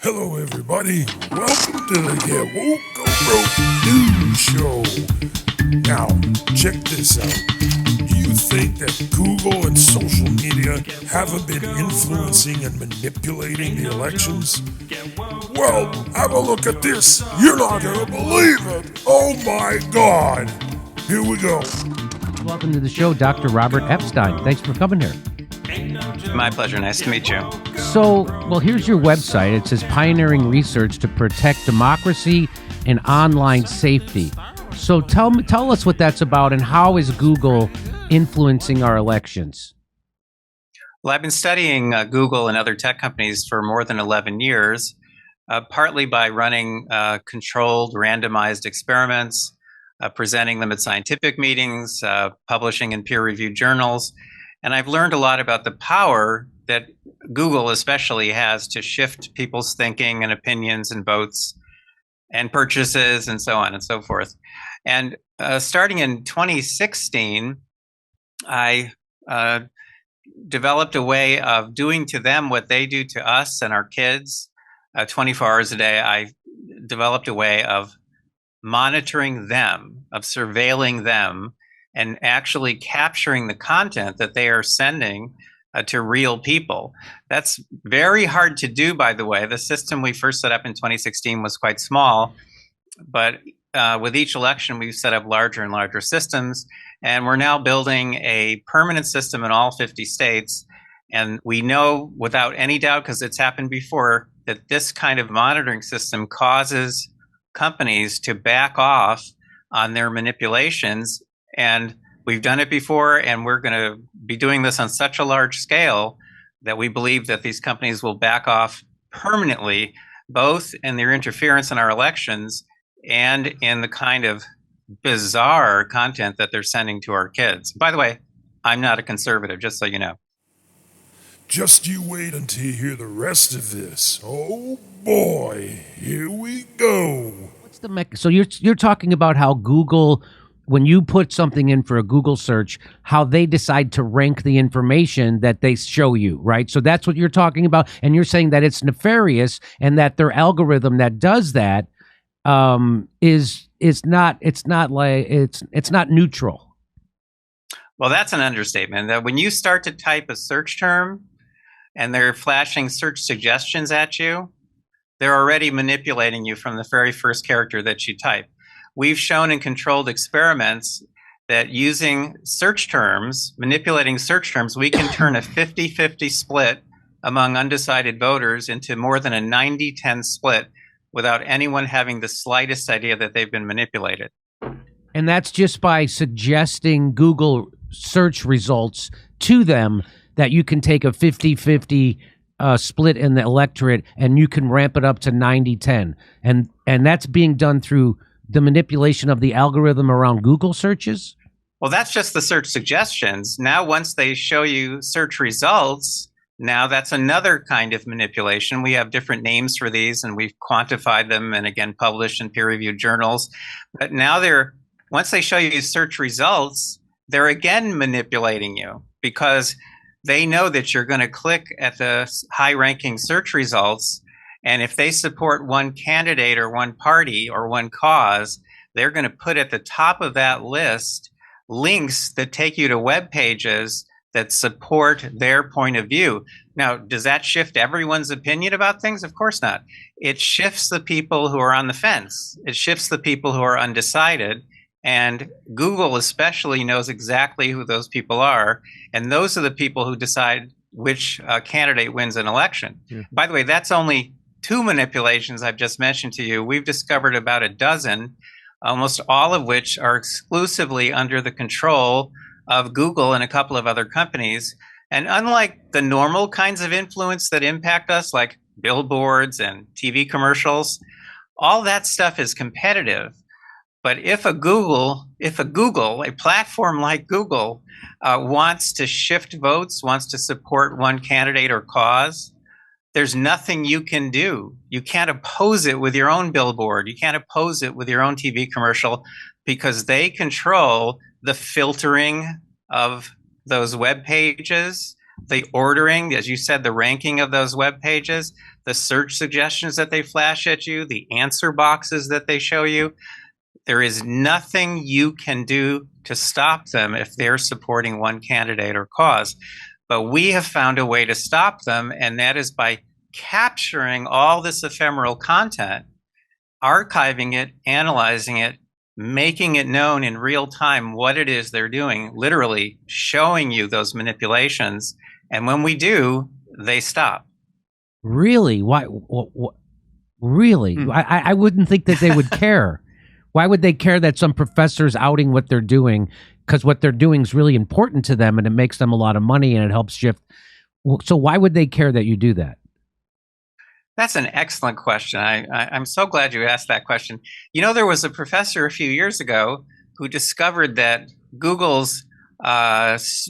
Hello, everybody. Welcome to the Get Woke or Broke News Show. Now, check this out. Do you think that Google and social media haven't been influencing and manipulating the elections? Well, have a look at this. You're not going to believe it. Oh, my God. Here we go. Welcome to the show, Dr. Robert Epstein. Thanks for coming here. My pleasure. Nice to meet you. So, well, here's your website. It says pioneering research to protect democracy and online safety. So tell us what that's about and how is Google influencing our elections? Well, I've been studying Google and other tech companies for more than 11 years, partly by running controlled, randomized experiments, presenting them at scientific meetings, publishing in peer-reviewed journals. And I've learned a lot about the power that Google especially has to shift people's thinking and opinions and votes and purchases and so on and so forth. And starting in 2016, I developed a way of doing to them what they do to us and our kids 24 hours a day. I developed a way of monitoring them, of surveilling them, and actually capturing the content that they are sending to real people. That's very hard to do, by the way. The system we first set up in 2016 was quite small, but with each election, we've set up larger and larger systems, and we're now building a permanent system in all 50 states. And we know without any doubt, because it's happened before, that this kind of monitoring system causes companies to back off on their manipulations. And we've done it before, and we're going to be doing this on such a large scale that we believe that these companies will back off permanently, both in their interference in our elections and in the kind of bizarre content that they're sending to our kids. By the way, I'm not a conservative, just so you know. Just you wait until you hear the rest of this. Oh boy, here we go. What's the so you're talking about how Google, when you put something in for a Google search, how they decide to rank the information that they show you, right? So that's what you're talking about, and you're saying that it's nefarious and that their algorithm that does that is not neutral. Well, that's an understatement. That when you start to type a search term and they're flashing search suggestions at you, they're already manipulating you from the very first character that you type. We've shown in controlled experiments that using search terms, manipulating search terms, we can turn a 50-50 split among undecided voters into more than a 90-10 split without anyone having the slightest idea that they've been manipulated. And that's just by suggesting Google search results to them, that you can take a 50-50 split in the electorate and you can ramp it up to 90-10. And that's being done through the manipulation of the algorithm around Google searches? Well, that's just the search suggestions. Now, once they show you search results, now that's another kind of manipulation. We have different names for these, and we've quantified them and again published in peer-reviewed journals. But now once they show you search results, they're again manipulating you because they know that you're going to click at the high-ranking search results. And if they support one candidate or one party or one cause, they're going to put at the top of that list links that take you to web pages that support their point of view. Now, does that shift everyone's opinion about things? Of course not. It shifts the people who are on the fence. It shifts the people who are undecided. And Google especially knows exactly who those people are. And those are the people who decide which candidate wins an election. Yeah. By the way, that's only 2 manipulations I've just mentioned to you. We've discovered about a dozen, almost all of which are exclusively under the control of Google and a couple of other companies. And unlike the normal kinds of influence that impact us, like billboards and TV commercials, all that stuff is competitive. But if a platform like Google wants to shift votes, wants to support one candidate or cause, there's nothing you can do. You can't oppose it with your own billboard. You can't oppose it with your own TV commercial because they control the filtering of those web pages, the ordering, as you said, the ranking of those web pages, the search suggestions that they flash at you, the answer boxes that they show you. There is nothing you can do to stop them if they're supporting one candidate or cause. But we have found a way to stop them, and that is by capturing all this ephemeral content, archiving it, analyzing it, making it known in real time what it is they're doing, literally showing you those manipulations. And when we do, they stop. Really? Why? Really? I wouldn't think that they would care. Why would they care that some professor's outing what they're doing? Because what they're doing is really important to them, and it makes them a lot of money, and it helps shift. So why would they care that you do that? That's an excellent question. I'm so glad you asked that question. You know, there was a professor a few years ago who discovered that Google's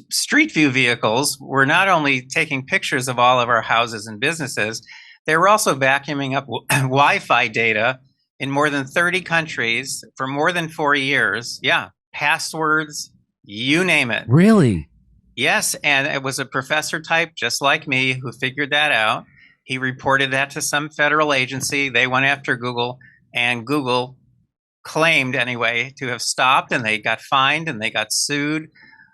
Street View vehicles were not only taking pictures of all of our houses and businesses, they were also vacuuming up Wi-Fi data in more than 30 countries for more than 4 years. Yeah, passwords, you name it. Really? Yes, and it was a professor type just like me who figured that out. He reported that to some federal agency. They went after Google, and Google claimed anyway to have stopped, and they got fined and they got sued.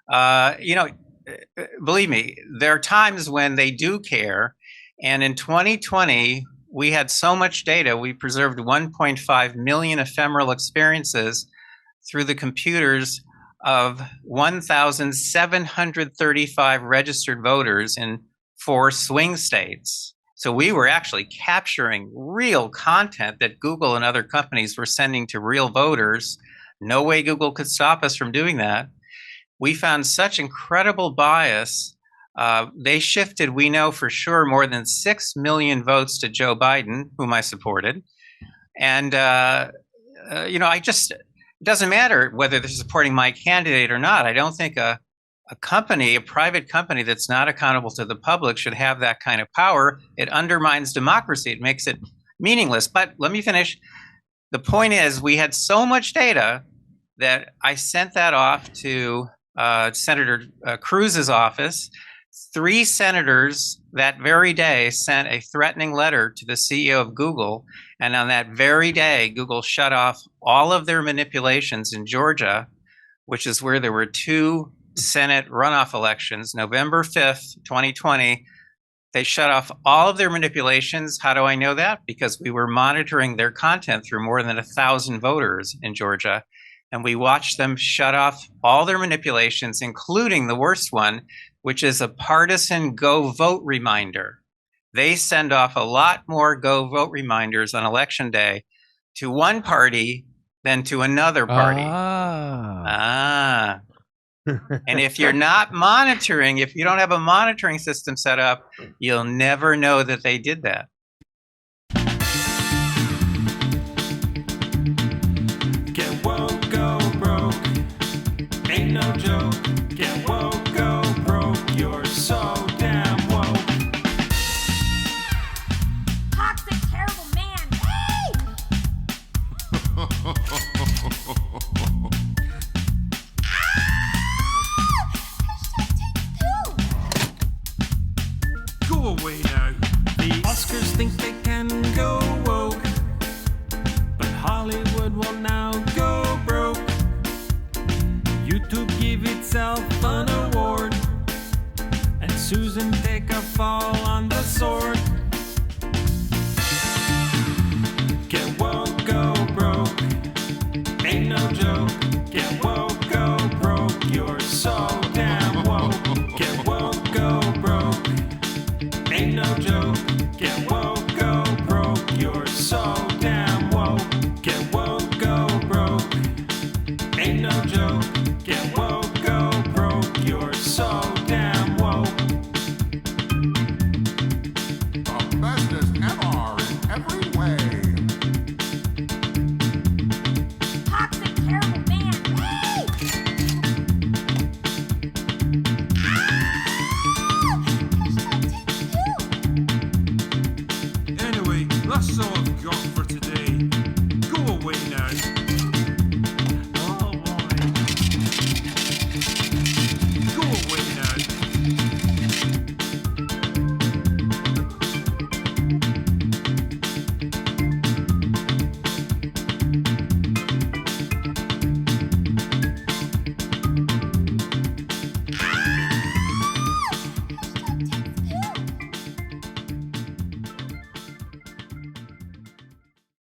Believe me, there are times when they do care. And in 2020, we had so much data, we preserved 1.5 million ephemeral experiences through the computers of 1,735 registered voters in 4 swing states. So we were actually capturing real content that Google and other companies were sending to real voters. No way Google could stop us from doing that. We found such incredible bias. They shifted, we know for sure, more than 6 million votes to Joe Biden, whom I supported. And, it doesn't matter whether they're supporting my candidate or not. I don't think a private company that's not accountable to the public should have that kind of power. It undermines democracy. It makes it meaningless. But let me finish. The point is, we had so much data that I sent that off to Senator Cruz's office. 3 senators that very day sent a threatening letter to the CEO of Google. And on that very day, Google shut off all of their manipulations in Georgia, which is where there were 2 Senate runoff elections, November 5th, 2020. They shut off all of their manipulations. How do I know that? Because we were monitoring their content through more than 1,000 voters in Georgia. And we watched them shut off all their manipulations, including the worst one, which is a partisan go vote reminder. They send off a lot more go vote reminders on election day to one party than to another party. And if you're not monitoring, if you don't have a monitoring system set up, you'll never know that they did that. Get woke, go broke. Ain't no joke. Get woke, go broke. You're so damn woke. Toxic, terrible man. Hey! Go away now. The Oscars think they can go woke, but Hollywood will now go broke. YouTube give itself an award, and Susan take a fall on the sword. Get woke, go broke. Ain't no joke. Get woke, go broke. You're so damn woke. Get woke, go broke. Ain't no joke. Get woke, go broke. You're so damn woke. Get woke, go broke. Ain't no joke. Get woke, go broke. You're so damn woke. The bestest ever in every way. Toxic, terrible man. Hey! Anyway, that's all I've got